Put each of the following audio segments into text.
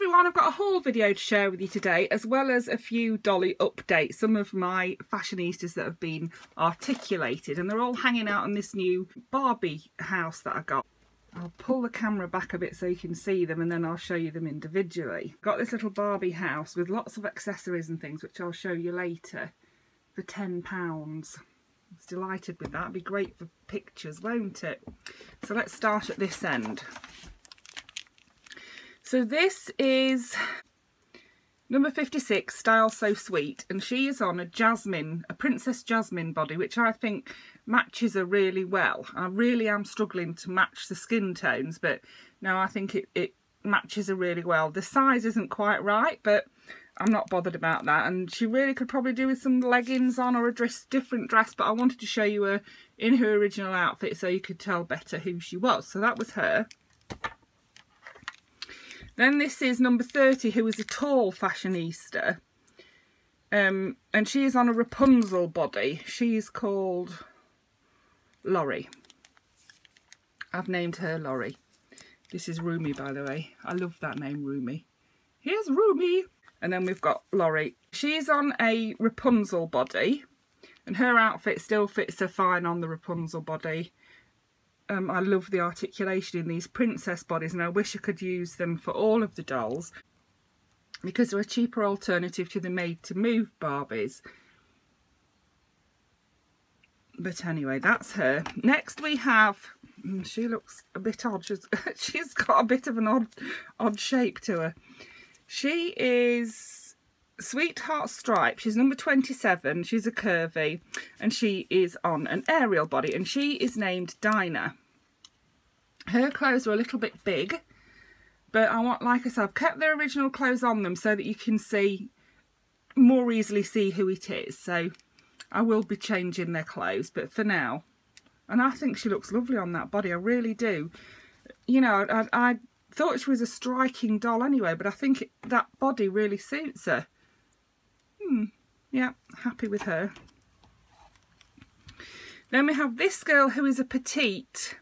everyone, I've got a haul video to share with you today, as well as a few dolly updates, some of my fashionistas that have been articulated, and they're all hanging out in this new Barbie house that I got. I'll pull the camera back a bit so you can see them, and then I'll show you them individually. Got this little Barbie house with lots of accessories and things, which I'll show you later, for £10. I was delighted with that. It'd be great for pictures, won't it? So let's start at this end. So this is number 56, Style So Sweet, and she is on a Princess Jasmine body, which I think matches her really well. I really am struggling to match the skin tones, but no, I think it matches her really well. The size isn't quite right, but I'm not bothered about that, and she really could probably do with some leggings on or a different dress, but I wanted to show you her in her original outfit so you could tell better who she was. So that was her. Then this is number 30, who is a tall fashionista, and she is on a Rapunzel body. She's called Laurie. I've named her Laurie. This is Rumi, by the way. I love that name, Rumi. Here's Rumi. And then we've got Laurie. She's on a Rapunzel body, and her outfit still fits her fine on the Rapunzel body. I love the articulation in these princess bodies, and I wish I could use them for all of the dolls because they're a cheaper alternative to the made-to-move Barbies. But anyway, that's her. Next we have, she looks a bit odd. She's got a bit of an odd shape to her. She is Sweetheart Stripe. She's number 27. She's a curvy, and she is on an aerial body, and she is named Dinah. Her clothes are a little bit big, but like I said, I've kept their original clothes on them so that you can more easily see who it is. So I will be changing their clothes, but for now, and I think she looks lovely on that body. I really do. You know, I thought she was a striking doll anyway, but I think that body really suits her. Yeah, happy with her. Then we have this girl who is a petite.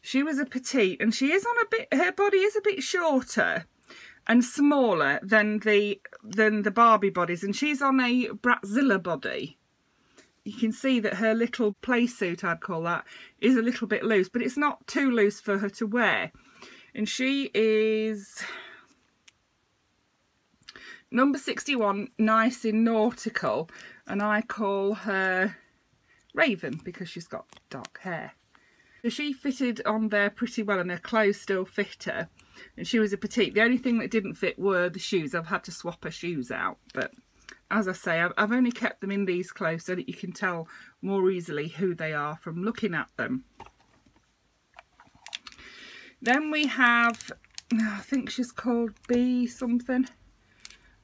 She was a petite, and she is on her body is a bit shorter and smaller than the Barbie bodies, and she's on a Bratzilla body. You can see that her little play suit, I'd call that, is a little bit loose, but it's not too loose for her to wear. And she is number 61, nice in nautical, and I call her Raven because she's got dark hair. So she fitted on there pretty well, and her clothes still fit her, and she was a petite. The only thing that didn't fit were the shoes. I've had to swap her shoes out, but as I say, I've only kept them in these clothes so that you can tell more easily who they are from looking at them. Then we have, I think she's called B something.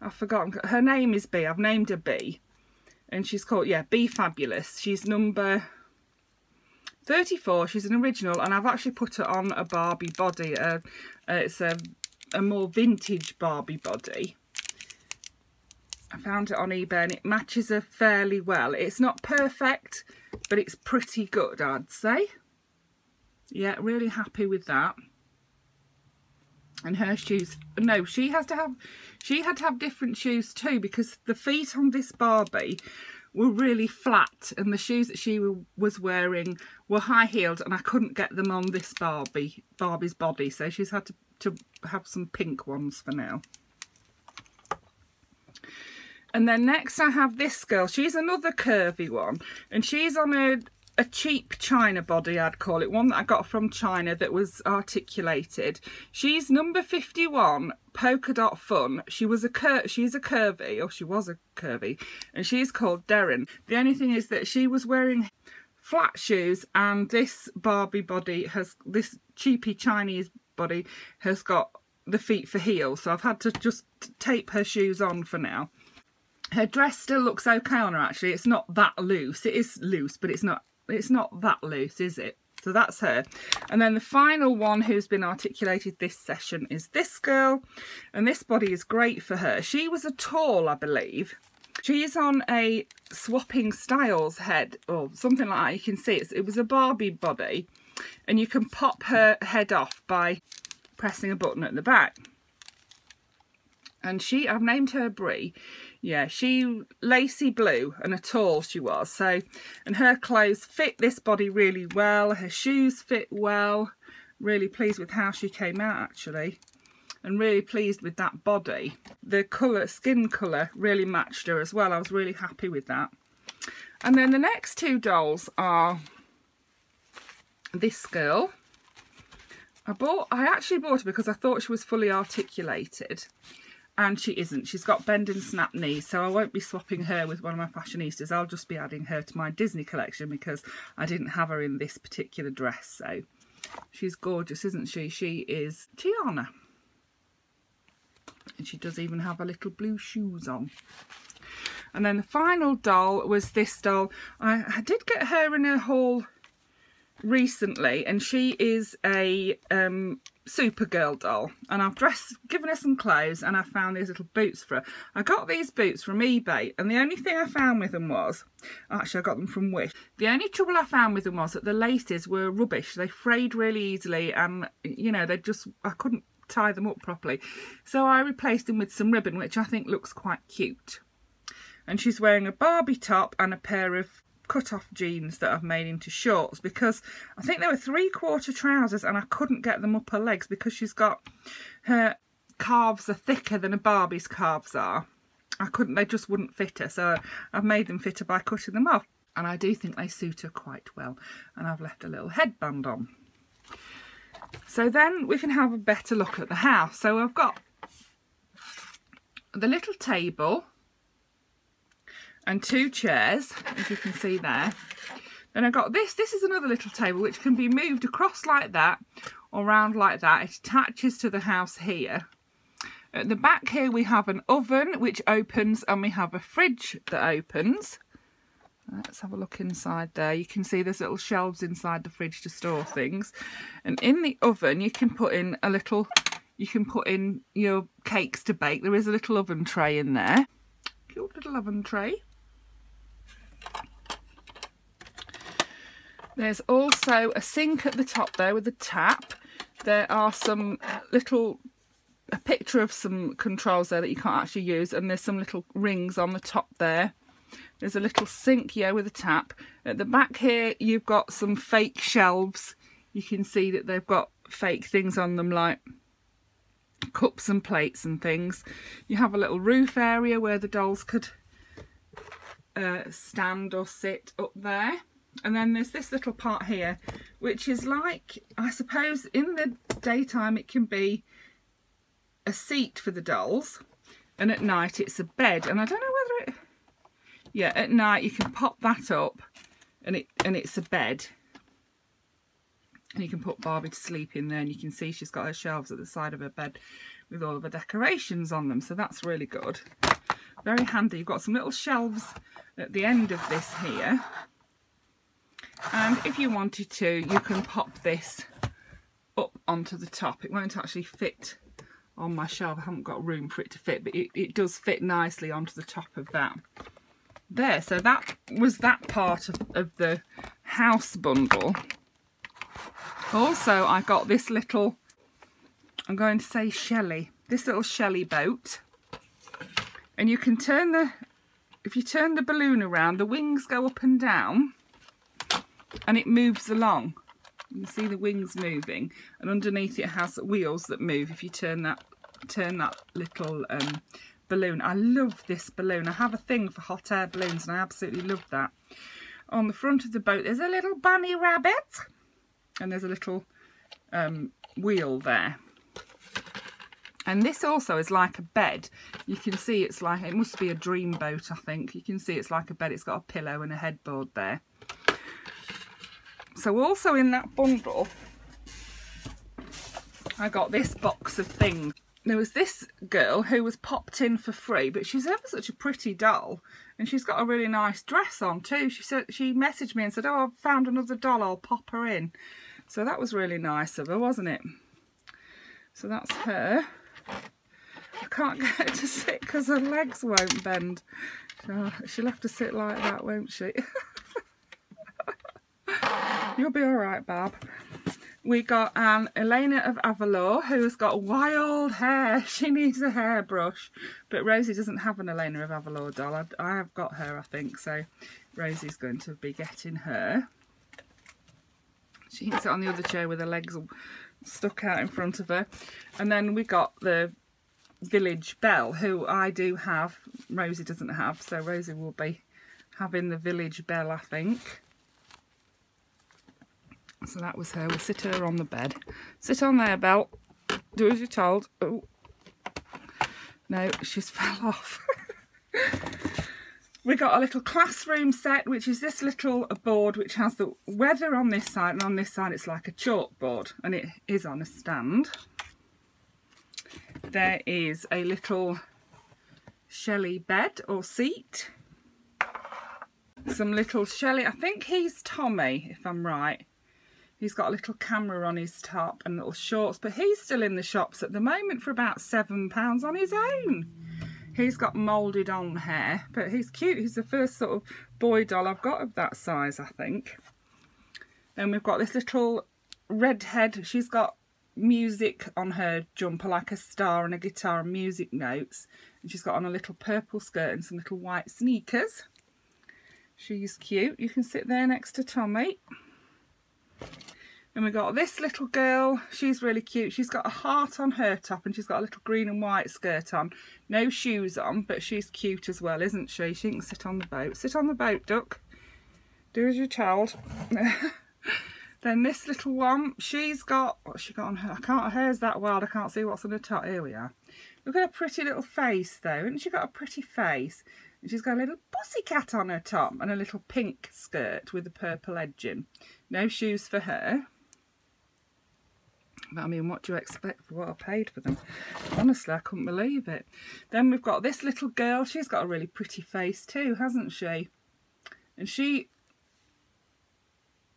I've forgotten. Her name is B. I've named her B. And she's called, yeah, B Fabulous. She's number 34. She's an original, and I've actually put her on a Barbie body. It's a more vintage Barbie body. I found it on eBay, and it matches her fairly well. It's not perfect, but it's pretty good, I'd say. Yeah, really happy with that. And her shoes, no, she had to have different shoes too, because the feet on this Barbie were really flat, and the shoes that she was wearing were high heeled, and I couldn't get them on this Barbie's body, so she's had to have some pink ones for now. And then next I have this girl. She's another curvy one, and she's on a cheap China body, I'd call it, one that I got from China that was articulated. She's number 51, Polka Dot Fun. She's a curvy, and she's called Darren. The only thing is that she was wearing flat shoes, and this Barbie body this cheapy Chinese body has got the feet for heels, so I've had to just tape her shoes on for now. Her dress still looks okay on her, actually. It's not that loose. It is loose, but it's not that loose, is it? So that's her. And then the final one who's been articulated this session is this girl, and this body is great for her. She was a tall, I believe. She is on a Swapping Styles head or something like that. You can see it was a Barbie body, and you can pop her head off by pressing a button at the back. And I've named her Brie. Yeah, she lacy blue and a tall she was. So, and her clothes fit this body really well. Her shoes fit well. Really pleased with how she came out actually. And really pleased with that body. The colour, skin colour really matched her as well. I was really happy with that. And then the next two dolls are this girl. I actually bought her because I thought she was fully articulated. And she isn't. She's got bend and snap knees, so I won't be swapping her with one of my fashionistas. I'll just be adding her to my Disney collection because I didn't have her in this particular dress. So she's gorgeous, isn't she? She is Tiana. And she does even have her little blue shoes on. And then the final doll was this doll. I did get her in a haul recently, and she is a Supergirl doll, and I've given her some clothes, and I found these little boots for her. I got these boots from eBay, and the only thing I found with them was, actually I got them from Wish. The only trouble I found with them was that the laces were rubbish. They frayed really easily, and you know, I couldn't tie them up properly. So I replaced them with some ribbon, which I think looks quite cute. And she's wearing a Barbie top and a pair of cut-off jeans that I've made into shorts, because I think they were 3/4 trousers and I couldn't get them up her legs because her calves are thicker than a Barbie's calves are. They just wouldn't fit her, so I've made them fit her by cutting them off, and I do think they suit her quite well, and I've left a little headband on. So then we can have a better look at the house. So I've got the little table and 2 chairs, as you can see there. Then I've got this is another little table which can be moved across like that or round like that. It attaches to the house here. At the back here we have an oven which opens, and we have a fridge that opens. Let's have a look inside there. You can see there's little shelves inside the fridge to store things. And in the oven you can put in your cakes to bake. There is a little oven tray in there. Cute little oven tray. There's also a sink at the top there with a tap. There are a picture of some controls there that you can't actually use, and there's some little rings on the top there. There's a little sink here with a tap. At the back here you've got some fake shelves. You can see that they've got fake things on them like cups and plates and things. You have a little roof area where the dolls could stand or sit up there. And then there's this little part here which is like, I suppose in the daytime it can be a seat for the dolls, and at night it's a bed. And I don't know whether at night you can pop that up and it's a bed, and you can put Barbie to sleep in there, and you can see she's got her shelves at the side of her bed with all of the decorations on them, so that's really good. Very handy. You've got some little shelves at the end of this here, and if you wanted to you can pop this up onto the top. It won't actually fit on my shelf, I haven't got room for it to fit, but it does fit nicely onto the top of that there. So that was that part of the house bundle. Also I got this little, I'm going to say Shelley, this little Shelley boat, and you can if you turn the balloon around, the wings go up and down and it moves along. You can see the wings moving, and underneath it has wheels that move if you turn that little balloon. I love this balloon. I have a thing for hot air balloons and I absolutely love that. On the front of the boat there's a little bunny rabbit, and there's a little wheel there. And this also is like a bed. You can see it's like, it must be a dream boat I think. You can see it's like a bed. It's got a pillow and a headboard there. So also in that bundle I got this box of things. There was this girl who was popped in for free, but she's ever such a pretty doll, and she's got a really nice dress on too. She messaged me and said, oh, I've found another doll, I'll pop her in. So that was really nice of her, wasn't it? So that's her. I can't get her to sit because her legs won't bend. So she'll have to sit like that, won't she? You'll be all right, Barb. We got an Elena of Avalor who's got wild hair. She needs a hairbrush. But Rosie doesn't have an Elena of Avalor doll. I have got her, I think. So Rosie's going to be getting her. She can sit on the other chair with her legs stuck out in front of her. And then we got the village belle, who I do have. Rosie doesn't have. So Rosie will be having the village belle, I think. So that was her. We'll sit her on the bed. Sit on there, Belle. Do as you're told. Oh. No, she's fell off. We got a little classroom set, which is this little board which has the weather on this side, and on this side it's like a chalkboard, and it is on a stand. There is a little Shelley bed or seat. Some little Shelley, I think he's Tommy, if I'm right. He's got a little camera on his top and little shorts, but he's still in the shops at the moment for about £7 on his own. He's got moulded on hair, but he's cute. He's the first sort of boy doll I've got of that size, I think. Then we've got this little redhead. She's got music on her jumper, like a star and a guitar and music notes. And she's got on a little purple skirt and some little white sneakers. She's cute. You can sit there next to Tommy. And we got this little girl. She's really cute. She's got a heart on her top and she's got a little green and white skirt on. No shoes on, but she's cute as well, isn't she? She can sit on the boat. Sit on the boat, duck. Do as you're told. Then this little one, she's got, what's she got on her? Her hair's that wild, I can't see what's on the top. Here we are. Look at her pretty little face though. Hasn't she got a pretty face? And she's got a little pussycat on her top and a little pink skirt with a purple edging. No shoes for her. But I mean, what do you expect for what I paid for them? Honestly, I couldn't believe it. Then we've got this little girl. She's got a really pretty face too, hasn't she? And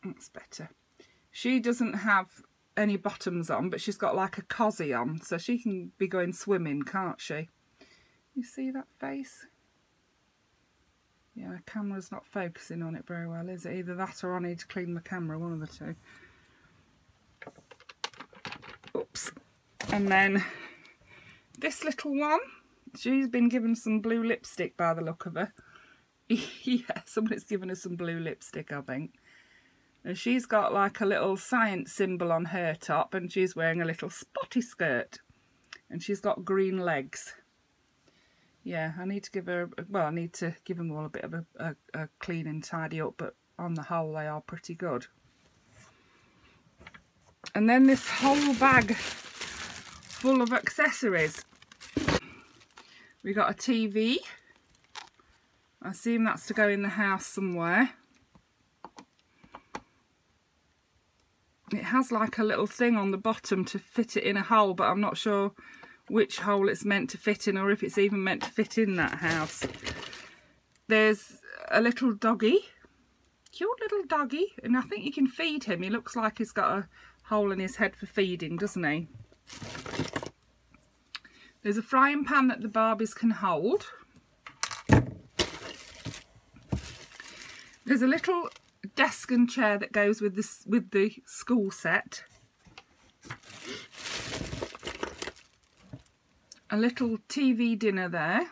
that's better. She doesn't have any bottoms on, but she's got like a cosy on. So she can be going swimming, can't she? You see that face? Yeah, the camera's not focusing on it very well, is it? Either that or I need to clean my camera, one of the two. Oops. And then this little one, she's been given some blue lipstick by the look of her. Yeah, somebody's given her some blue lipstick, I think. And she's got like a little science symbol on her top, and she's wearing a little spotty skirt. And she's got green legs. Yeah, I need to give her, well, I need to give them all a bit of a clean and tidy up, but on the whole they are pretty good. And then this whole bag full of accessories. We got a TV. I assume that's to go in the house somewhere. It has like a little thing on the bottom to fit it in a hole, but I'm not sure which hole it's meant to fit in or if it's even meant to fit in that house. There's a little doggy. Cute little doggy. And I think you can feed him. He looks like he's got a hole in his head for feeding, doesn't he? There's a frying pan that the Barbies can hold. There's a little desk and chair that goes with this, with the school set. A little TV dinner there.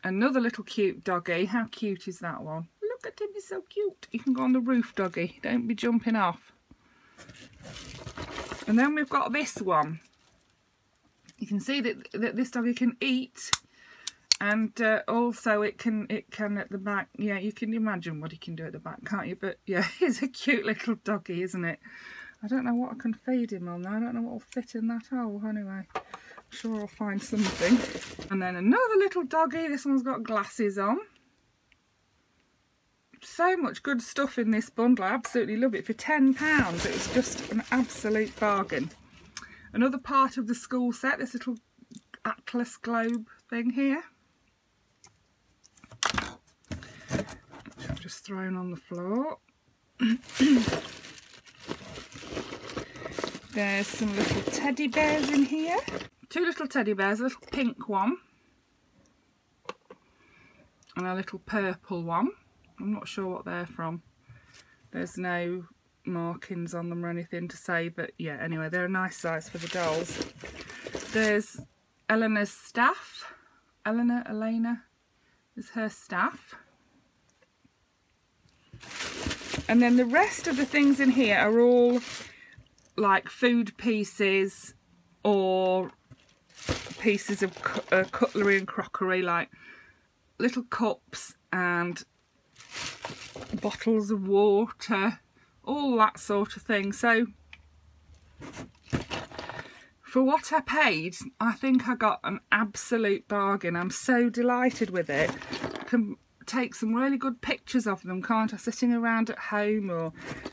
Another little cute doggy. How cute is that one? Look at him, he's so cute. You can go on the roof, doggy. Don't be jumping off. And then we've got this one. You can see that this doggy can eat, and also it can at the back. Yeah, you can imagine what he can do at the back, can't you? But yeah, he's a cute little doggy, isn't it? I don't know what I can feed him on. I don't know what will fit in that hole. Anyway, I'm sure I'll find something. And then another little doggy. This one's got glasses on. So much good stuff in this bundle. I absolutely love it. For £10, it was just an absolute bargain. Another part of the school set, this little atlas globe thing here. Which I've just thrown on the floor. There's some little teddy bears in here. Two little teddy bears, a little pink one and a little purple one. I'm not sure what they're from. There's no markings on them or anything to say, but yeah, anyway, they're a nice size for the dolls. There's Eleanor's staff. Elena is her staff. And then the rest of the things in here are all like food pieces or pieces of cutlery and crockery, like little cups and bottles of water, all that sort of thing. So for what I paid, I think I got an absolute bargain. I'm so delighted with it. I can take some really good pictures of them, can't I, sitting around at home or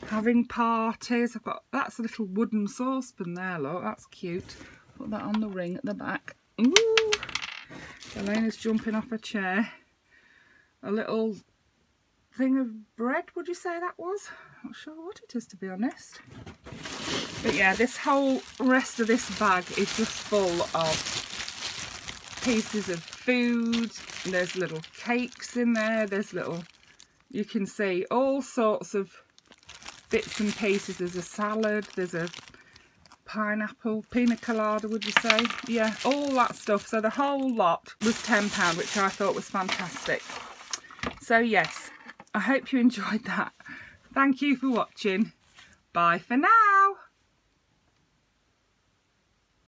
having parties. I've got, that's a little wooden saucepan there, look, that's cute. Put that on the ring at the back. Ooh, Elena's jumping off a chair. A little thing of bread, would you say that was? Not sure what it is, to be honest. But yeah, this whole rest of this bag is just full of pieces of food. There's little cakes in there. There's little, you can see all sorts of bits and pieces. There's a salad. There's a pineapple, pina colada, would you say? Yeah, all that stuff. So the whole lot was £10, which I thought was fantastic. So yes, I hope you enjoyed that. Thank you for watching. Bye for now.